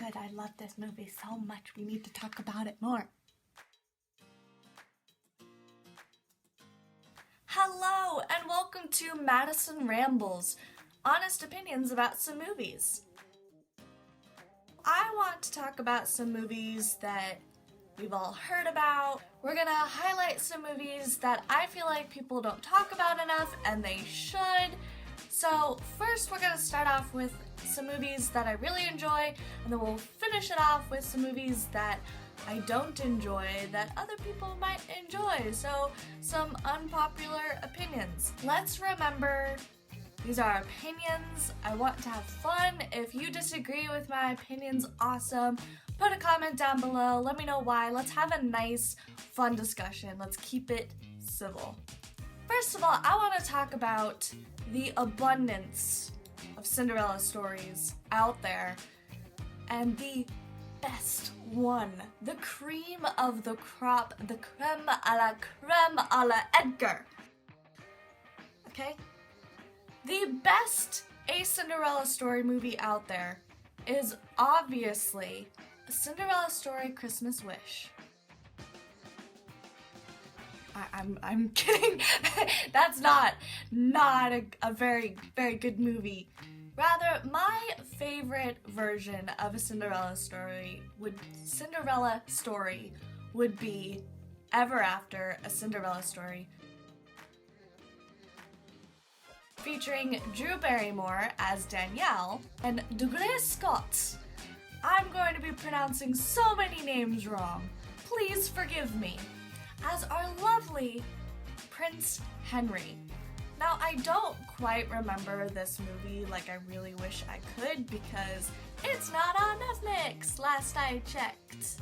good. I love this movie so much. We need to talk about it more. Hello, and welcome to Madison Rambles, honest opinions about some movies. I want to talk about some movies that we've all heard about. We're gonna highlight some movies that I feel like people don't talk about enough, and they should. So first we're gonna start off with some movies that I really enjoy, and then we'll finish it off with some movies that I don't enjoy that other people might enjoy. So some unpopular opinions. Let's remember, these are opinions. I want to have fun. If you disagree with my opinions, awesome. Put a comment down below. Let me know why. Let's have a nice, fun discussion. Let's keep it civil. First of all, I want to talk about the abundance of Cinderella stories out there, and the best one, the cream of the crop, the creme a la Edgar. Okay? The best A Cinderella story movie out there is obviously A Cinderella Story Christmas Wish. I'm kidding. That's not a very good movie. Rather, my favorite version of a Cinderella story would be Ever After, A Cinderella Story, featuring Drew Barrymore as Danielle and Douglas Scott. I'm going to be pronouncing so many names wrong. Please forgive me. As our lovely Prince Henry. Now, I don't quite remember this movie like I really wish I could because it's not on Netflix, last I checked.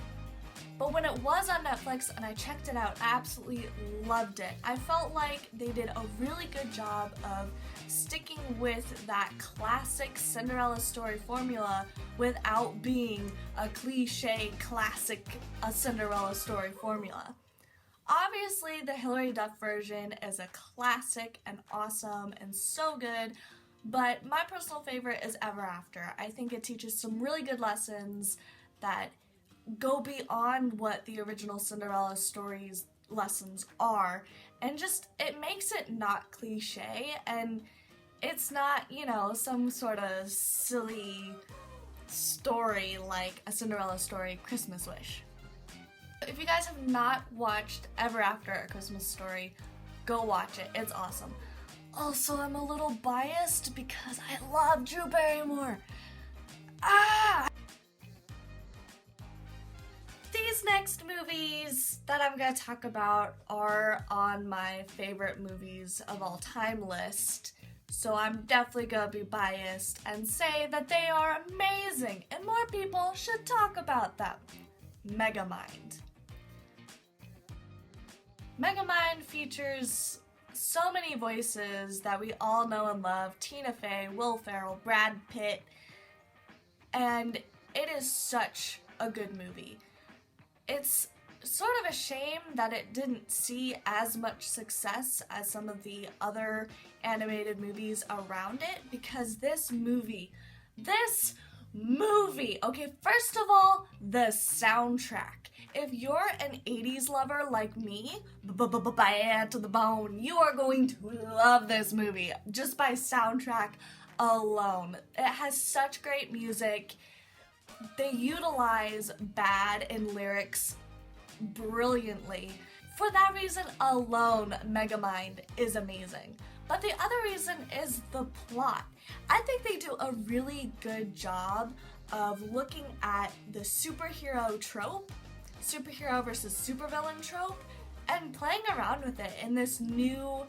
But when it was on Netflix and I checked it out, I absolutely loved it. I felt like they did a really good job of sticking with that classic Cinderella story formula without being a cliche classic Cinderella story formula. Obviously, the Hilary Duff version is a classic and awesome and so good, but my personal favorite is Ever After. I think it teaches some really good lessons that go beyond what the original Cinderella story's lessons are, and just, it makes it not cliche, and it's not, some sort of silly story like A Cinderella Story Christmas Wish. If you guys have not watched Ever After, A Christmas Story, go watch it. It's awesome. Also, I'm a little biased because I love Drew Barrymore. These next movies that I'm going to talk about are on my favorite movies of all time list. So I'm definitely going to be biased and say that they are amazing and more people should talk about them. Megamind. Megamind features so many voices that we all know and love. Tina Fey, Will Ferrell, Brad Pitt, and it is such a good movie. It's sort of a shame that it didn't see as much success as some of the other animated movies around it, because this movie, okay, first of all, the soundtrack. If you're an 80s lover like me, bad to the bone, you are going to love this movie just by soundtrack alone. It has such great music. They utilize bad in lyrics brilliantly. For that reason alone, Megamind is amazing. But the other reason is the plot. I think they do a really good job of looking at the superhero trope, superhero versus supervillain trope, and playing around with it in this new,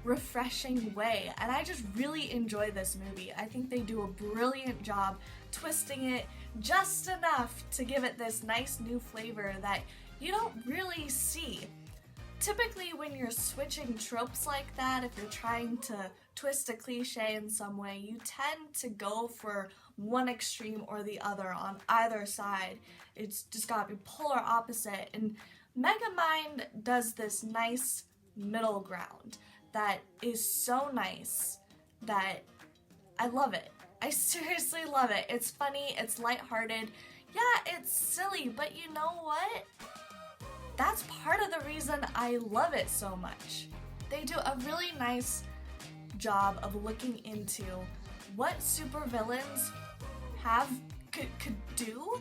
refreshing way. And I just really enjoy this movie. I think they do a brilliant job twisting it just enough to give it this nice new flavor that you don't really see. Typically when you're switching tropes like that, if you're trying to twist a cliche in some way, you tend to go for one extreme or the other on either side. It's just gotta be polar opposite, and Megamind does this nice middle ground that is so nice that I love it. I seriously love it. It's funny, it's lighthearted. Yeah, it's silly, but you know what? That's part of the reason I love it so much. They do a really nice job of looking into what supervillains could do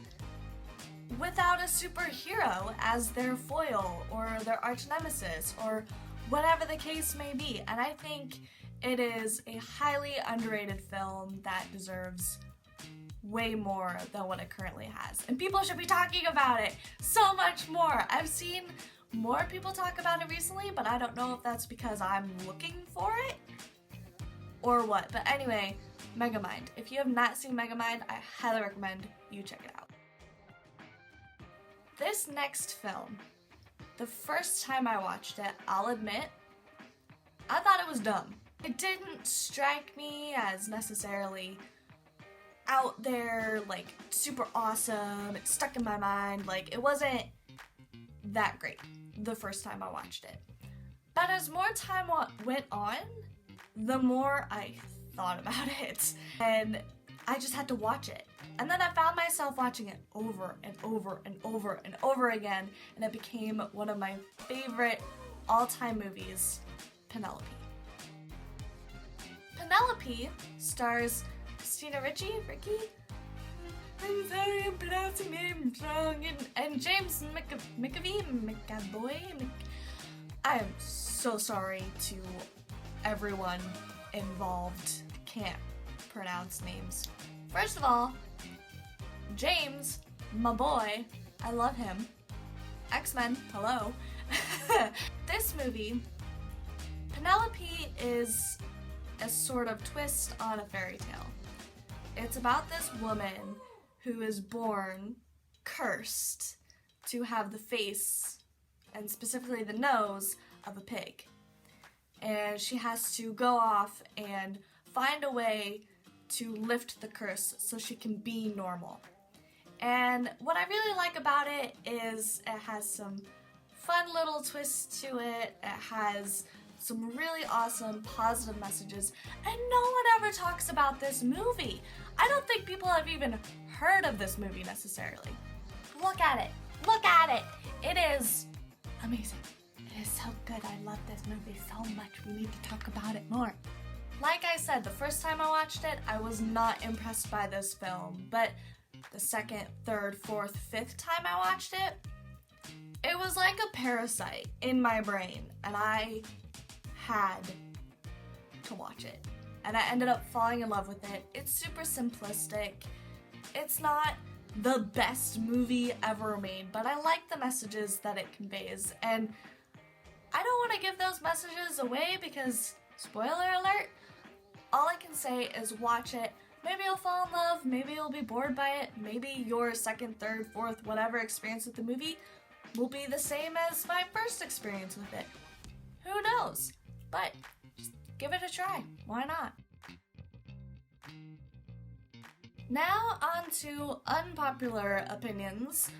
without a superhero as their foil or their arch nemesis or whatever the case may be. And I think it is a highly underrated film that deserves way more than what it currently has. And people should be talking about it so much more. I've seen more people talk about it recently, but I don't know if that's because I'm looking for it or what. But anyway, Megamind. If you have not seen Megamind, I highly recommend you check it out. This next film, the first time I watched it, I'll admit, I thought it was dumb. It didn't strike me as necessarily out there, like, super awesome. It stuck in my mind. Like, it wasn't that great the first time I watched it. But as more time went on, the more I thought about it. And I just had to watch it. And then I found myself watching it over and over and over and over again, and it became one of my favorite all-time movies, Penelope. Penelope stars Christina Ricci? I'm sorry, I'm pronouncing names wrong. And James McAvoy? I am so sorry to everyone involved. I can't pronounce names. First of all, James, my boy, I love him. X-Men, hello. This movie, Penelope is a sort of twist on a fairy tale. It's about this woman who is born cursed to have the face, and specifically the nose, of a pig. And she has to go off and find a way to lift the curse so she can be normal. And what I really like about it is it has some fun little twists to it. It has some really awesome positive messages, and no one ever talks about this movie. I don't think people have even heard of this movie necessarily. Look at it. Look at it. It is amazing. It is so good. I love this movie so much. We need to talk about it more. Like I said, the first time I watched it, I was not impressed by this film, but the second, third, fourth, fifth time I watched it, it was like a parasite in my brain, and I had to watch it. And I ended up falling in love with it. It's super simplistic. It's not the best movie ever made, but I like the messages that it conveys. And I don't want to give those messages away because, spoiler alert, all I can say is watch it. Maybe you'll fall in love, maybe you'll be bored by it, maybe your second, third, fourth, whatever experience with the movie will be the same as my first experience with it. Who knows? But just give it a try. Why not? Now on to unpopular opinions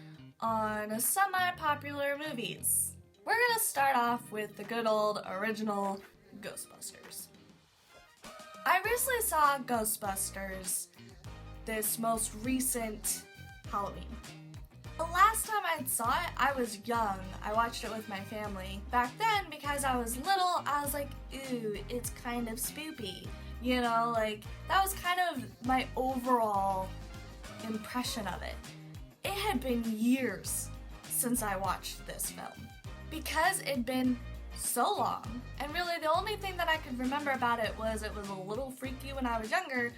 on semi-popular movies. We're gonna start off with the good old original Ghostbusters. I recently saw Ghostbusters this most recent Halloween. The last time I saw it, I was young. I watched it with my family. Back then, because I was little, I was like, ooh, it's kind of spoopy. You know, like, that was kind of my overall impression of it. It had been years since I watched this film. Because it'd been so long, and really the only thing that I could remember about it was a little freaky when I was younger.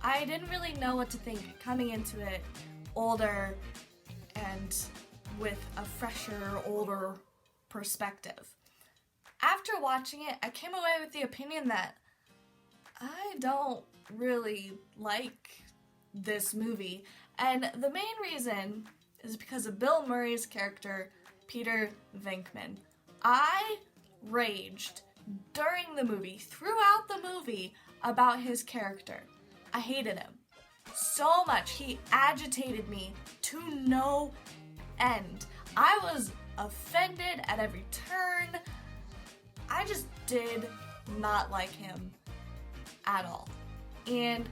I didn't really know what to think coming into it older and with a fresher, older perspective. After watching it, I came away with the opinion that I don't really like this movie, and the main reason is because of Bill Murray's character, Peter Venkman. I raged during the movie, throughout the movie, about his character. I hated him so much. He agitated me to no end. I was offended at every turn. I just did not like him at all. And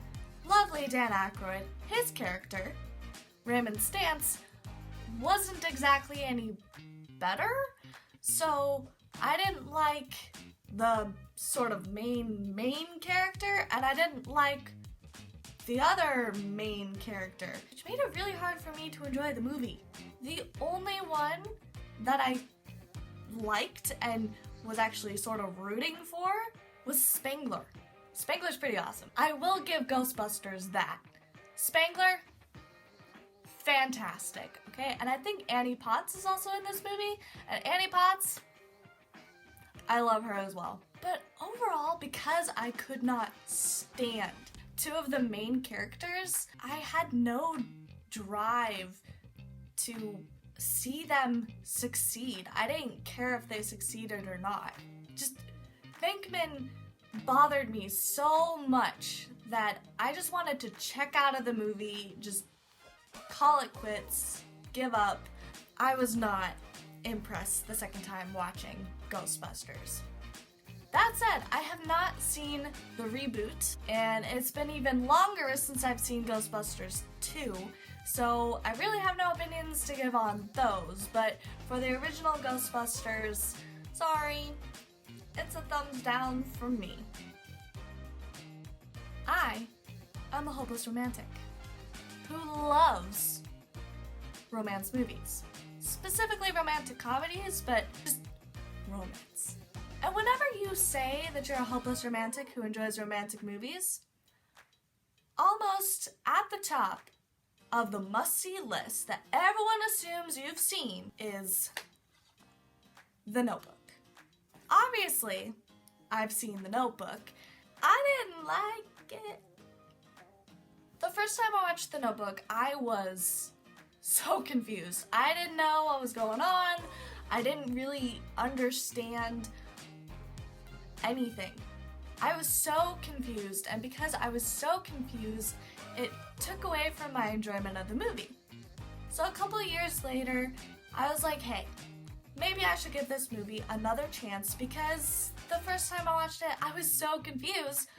lovely Dan Aykroyd, his character, Raymond's stance wasn't exactly any better, so I didn't like the sort of main character, and I didn't like the other main character, which made it really hard for me to enjoy the movie. The only one that I liked and was actually sort of rooting for was Spangler. Spangler's pretty awesome. I will give Ghostbusters that. Spangler, fantastic, okay? And I think Annie Potts is also in this movie, and Annie Potts, I love her as well. But overall, because I could not stand two of the main characters, I had no drive to see them succeed. I didn't care if they succeeded or not. Just Venkman bothered me so much that I just wanted to check out of the movie, just call it quits, give up. I was not impressed the second time watching Ghostbusters. That said, I have not seen the reboot, and it's been even longer since I've seen Ghostbusters 2, so I really have no opinions to give on those, but for the original Ghostbusters, sorry, it's a thumbs down from me. I am a hopeless romantic who loves romance movies. Specifically romantic comedies, but just romance. And whenever you say that you're a hopeless romantic who enjoys romantic movies, almost at the top of the must-see list that everyone assumes you've seen is The Notebook. Obviously, I've seen The Notebook. I didn't like it. The first time I watched The Notebook, I was so confused. I didn't know what was going on. I didn't really understand anything. I was so confused, and because I was so confused, it took away from my enjoyment of the movie. So a couple of years later, I was like, hey, maybe I should give this movie another chance, because the first time I watched it, I was so confused.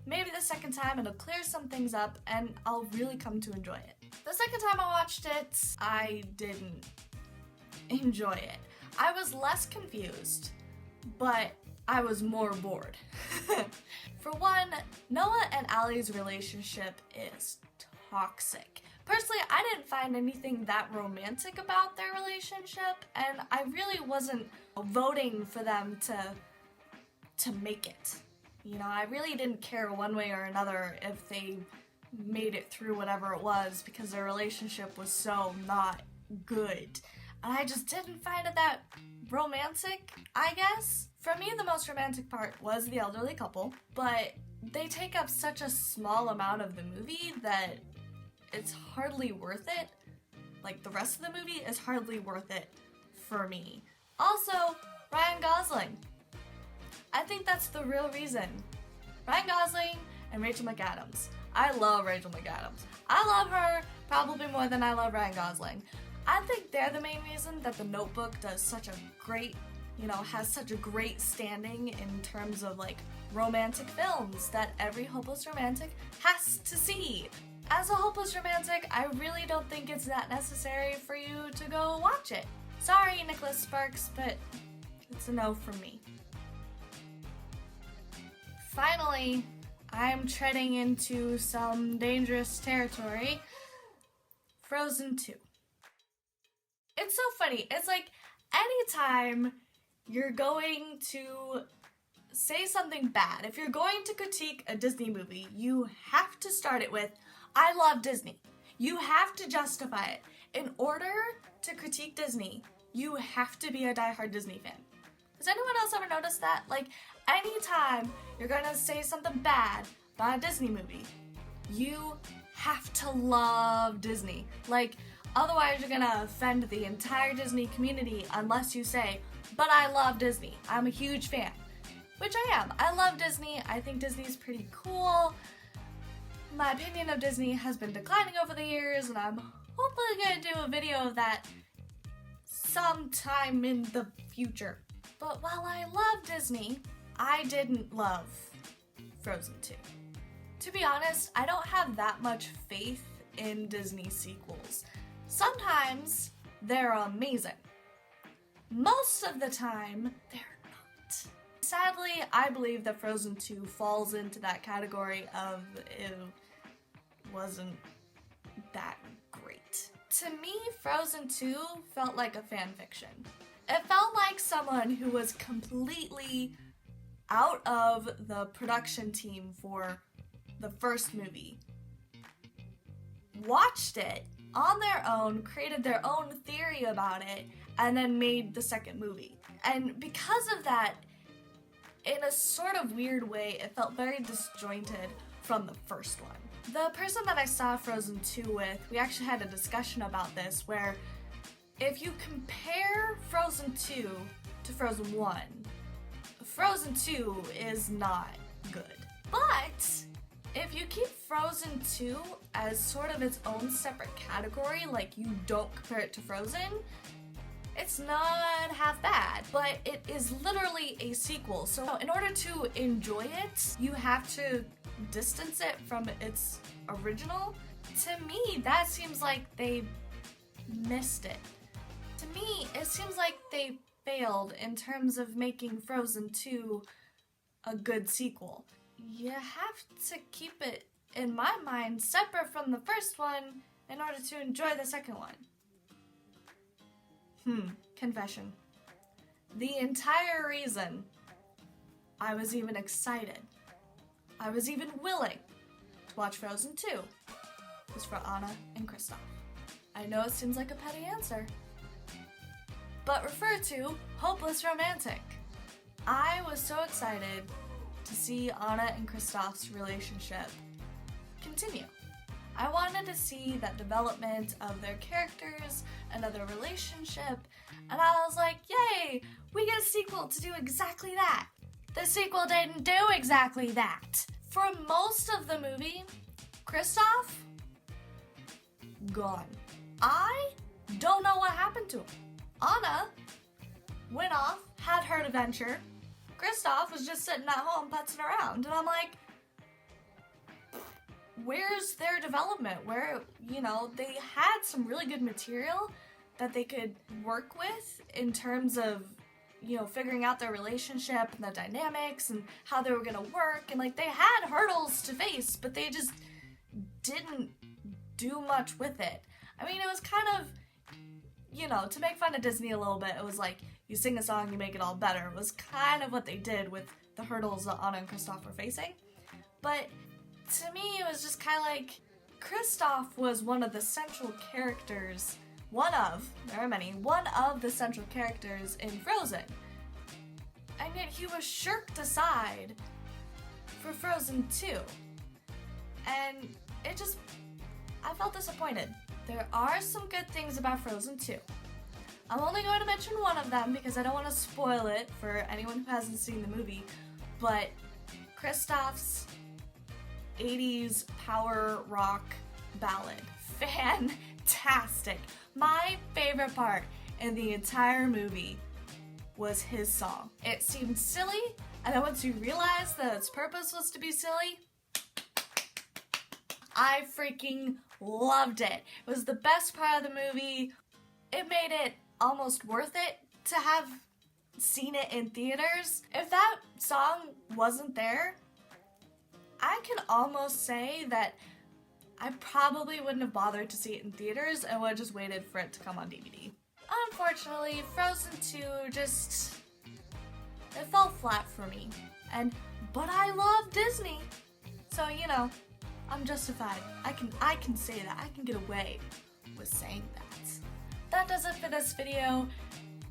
Maybe the second time it'll clear some things up and I'll really come to enjoy it. The second time I watched it, I didn't enjoy it. I was less confused, but I was more bored. For one, Noah and Allie's relationship is toxic. Personally, I didn't find anything that romantic about their relationship, and I really wasn't voting for them to make it. You know, I really didn't care one way or another if they made it through whatever it was, because their relationship was so not good. And I just didn't find it that romantic, I guess. For me, the most romantic part was the elderly couple, but they take up such a small amount of the movie that it's hardly worth it. Like, the rest of the movie is hardly worth it for me. Also, Ryan Gosling. I think that's the real reason. Ryan Gosling and Rachel McAdams. I love Rachel McAdams. I love her probably more than I love Ryan Gosling. I think they're the main reason that The Notebook does such a great, has such a great standing in terms of like romantic films that every hopeless romantic has to see. As a hopeless romantic, I really don't think it's that necessary for you to go watch it. Sorry, Nicholas Sparks, but it's a no from me. Finally, I'm treading into some dangerous territory. Frozen 2. It's so funny. It's like anytime you're going to say something bad, if you're going to critique a Disney movie, you have to start it with, I love Disney. You have to justify it. In order to critique Disney, you have to be a diehard Disney fan. Has anyone else ever noticed that? Like, anytime you're gonna say something bad about a Disney movie, you have to love Disney. Like, otherwise you're gonna offend the entire Disney community unless you say, but I love Disney. I'm a huge fan. Which I am. I love Disney. I think Disney's pretty cool. My opinion of Disney has been declining over the years, and I'm hopefully gonna do a video of that sometime in the future. But while I love Disney, I didn't love Frozen 2. To be honest, I don't have that much faith in Disney sequels. Sometimes they're amazing. Most of the time, they're not. Sadly, I believe that Frozen 2 falls into that category of it wasn't that great. To me, Frozen 2 felt like a fan fiction. It felt like someone who was completely out of the production team for the first movie, watched it on their own, created their own theory about it, and then made the second movie. And because of that, in a sort of weird way, it felt very disjointed from the first one. The person that I saw Frozen 2 with, we actually had a discussion about this, where if you compare Frozen 2 to Frozen 1, Frozen 2 is not good. But if you keep Frozen 2 as sort of its own separate category, like you don't compare it to Frozen, it's not half bad, but it is literally a sequel. So in order to enjoy it, you have to distance it from its original. To me, that seems like they missed it. To me, it seems like they failed in terms of making Frozen 2 a good sequel. You have to keep it, in my mind, separate from the first one in order to enjoy the second one. Confession. The entire reason I was even excited, I was even willing to watch Frozen 2 was for Anna and Kristoff. I know it seems like a petty answer, but refer to Hopeless Romantic. I was so excited to see Anna and Kristoff's relationship continue. I wanted to see that development of their characters and of their relationship, and I was like, yay, we get a sequel to do exactly that. The sequel didn't do exactly that. For most of the movie, Kristoff, gone. I don't know what happened to him. Anna went off, had her adventure. Kristoff was just sitting at home putzing around, and I'm like, where's their development? Where, they had some really good material that they could work with in terms of, figuring out their relationship and the dynamics and how they were gonna work, and they had hurdles to face, but they just didn't do much with it. I mean, it was kind of, to make fun of Disney a little bit, it was like, you sing a song, you make it all better. It was kind of what they did with the hurdles that Anna and Kristoff were facing. But to me, it was just kind of like, Kristoff was one of the central characters, there are many, one of the central characters in Frozen. And yet he was shirked aside for Frozen 2. And I felt disappointed. There are some good things about Frozen 2. I'm only going to mention one of them because I don't want to spoil it for anyone who hasn't seen the movie, but Kristoff's 80s power rock ballad. Fantastic. My favorite part in the entire movie was his song. It seemed silly, and then once you realize that its purpose was to be silly, I freaking loved it. It was the best part of the movie. It made it almost worth it to have seen it in theaters. If that song wasn't there, I can almost say that I probably wouldn't have bothered to see it in theaters and would have just waited for it to come on DVD. Unfortunately, Frozen 2 it fell flat for me. But I love Disney. So, I'm justified. I can say that. I can get away with saying that. That does it for this video.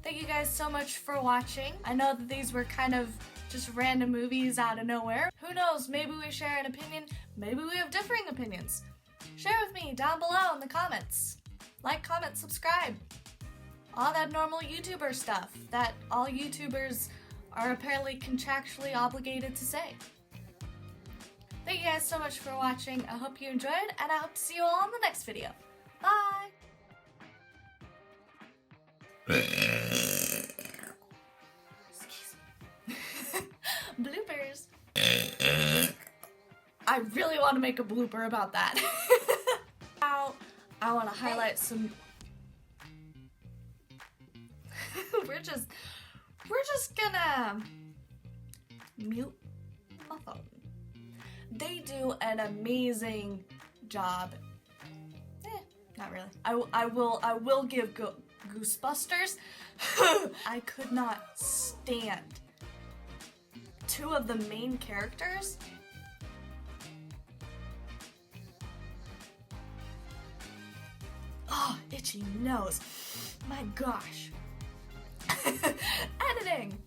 Thank you guys so much for watching. I know that these were kind of just random movies out of nowhere. Who knows, maybe we share an opinion, maybe we have differing opinions. Share with me down below in the comments. Like, comment, subscribe. All that normal YouTuber stuff that all YouTubers are apparently contractually obligated to say. Thank you guys so much for watching. I hope you enjoyed, and I hope to see you all in the next video. Bye! Bloopers. I really want to make a blooper about that. Ow. I want to highlight some. we're just gonna mute my phone. They do an amazing job. Not really. I will give Goosebusters. I could not stand two of the main characters. Oh, itchy nose. My gosh. Editing.